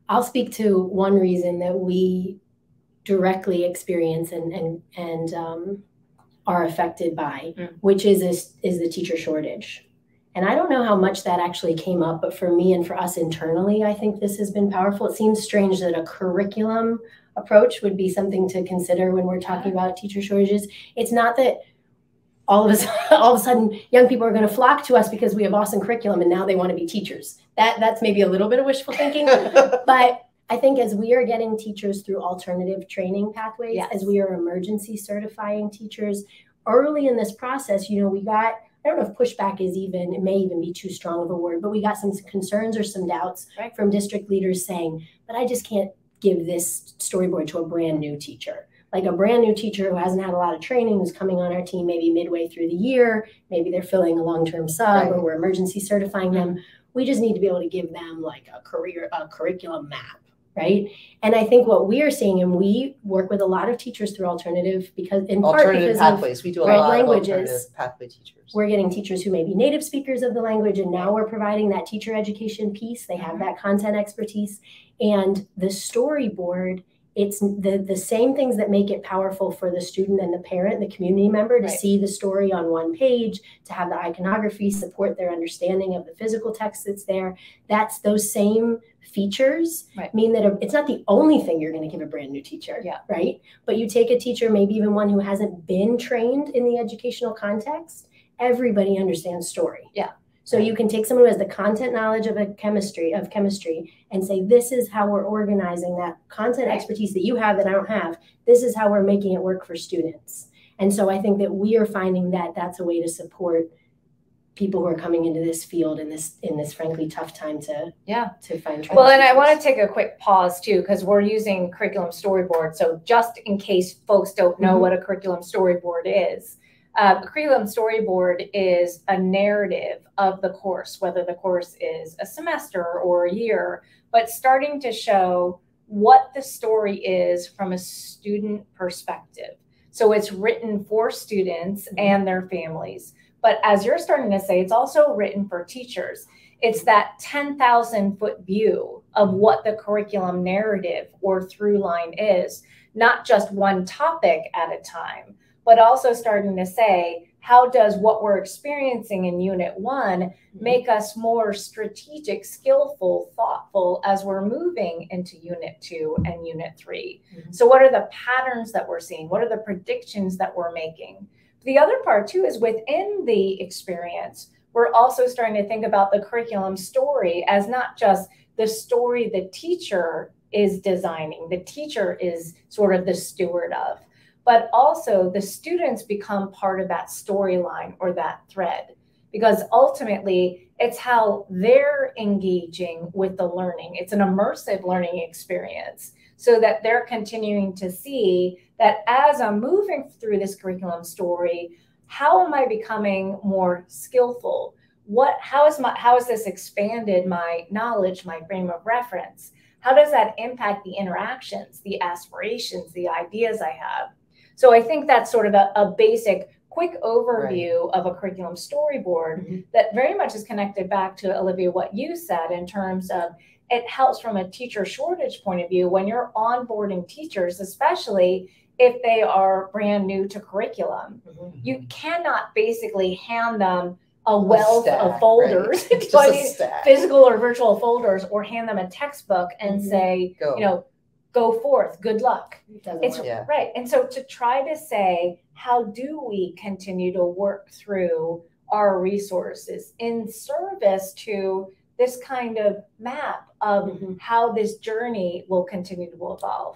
I'll speak to one reason that we directly experience and are affected by, which is the teacher shortage. And I don't know how much that actually came up, but for me and for us internally, I think this has been powerful. It seems strange that a curriculum approach would be something to consider when we're talking about teacher shortages. It's not that all of a sudden young people are going to flock to us because we have awesome curriculum and now they want to be teachers. That's maybe a little bit of wishful thinking, but I think as we are getting teachers through alternative training pathways, yes, as we are emergency certifying teachers, early in this process, we got, I don't know if pushback is even, it may even be too strong of a word, but we got some concerns or some doubts from district leaders saying, but I just can't give this storyboard to a brand new teacher. Like a brand new teacher who hasn't had a lot of training, who's coming on our team maybe midway through the year, maybe they're filling a long-term sub or we're emergency certifying them. We just need to be able to give them like a curriculum map. Right. And I think what we are seeing, and we work with a lot of teachers through alternative, because in part because pathways. We do a lot of alternative pathway teachers. We're getting teachers who may be native speakers of the language, and now we're providing that teacher education piece. They have that content expertise, and the storyboard. It's the same things that make it powerful for the student and the parent, the community member, to see the story on one page, to have the iconography support their understanding of the physical text that's there. That's those same features mean that it's not the only thing you're going to give a brand new teacher, right? But you take a teacher, maybe even one who hasn't been trained in the educational context, everybody understands story. Yeah. So you can take someone who has the content knowledge of chemistry and say, this is how we're organizing that content expertise that you have that I don't have. This is how we're making it work for students. And so I think that we are finding that that's a way to support people who are coming into this field in this frankly tough time to find. Well, and I want to take a quick pause too, because we're using curriculum storyboard. So just in case folks don't know what a curriculum storyboard is. A curriculum storyboard is a narrative of the course, whether the course is a semester or a year, but starting to show what the story is from a student perspective. So it's written for students and their families. But as you're starting to say, it's also written for teachers. It's that 10,000-foot view of what the curriculum narrative or through line is, not just one topic at a time, but also starting to say, how does what we're experiencing in Unit 1 make us more strategic, skillful, thoughtful as we're moving into Unit 2 and Unit 3? So what are the patterns that we're seeing? What are the predictions that we're making? The other part too is within the experience, we're also starting to think about the curriculum story as not just the story the teacher is designing, the teacher is sort of the steward of, but also the students become part of that storyline or that thread, because ultimately it's how they're engaging with the learning. It's an immersive learning experience so that they're continuing to see that as I'm moving through this curriculum story, how am I becoming more skillful? How has this expanded my knowledge, my frame of reference? How does that impact the interactions, the aspirations, the ideas I have? So I think that's sort of a basic, quick overview of a curriculum storyboard that very much is connected back to, Olivia, what you said in terms of it helps from a teacher shortage point of view when you're onboarding teachers, especially if they are brand new to curriculum. You cannot basically hand them a wealth of folders, physical or virtual folders, or hand them a textbook and say, go forth, good luck. Right. And so to try to say, how do we continue to work through our resources in service to this kind of map of how this journey will continue to evolve?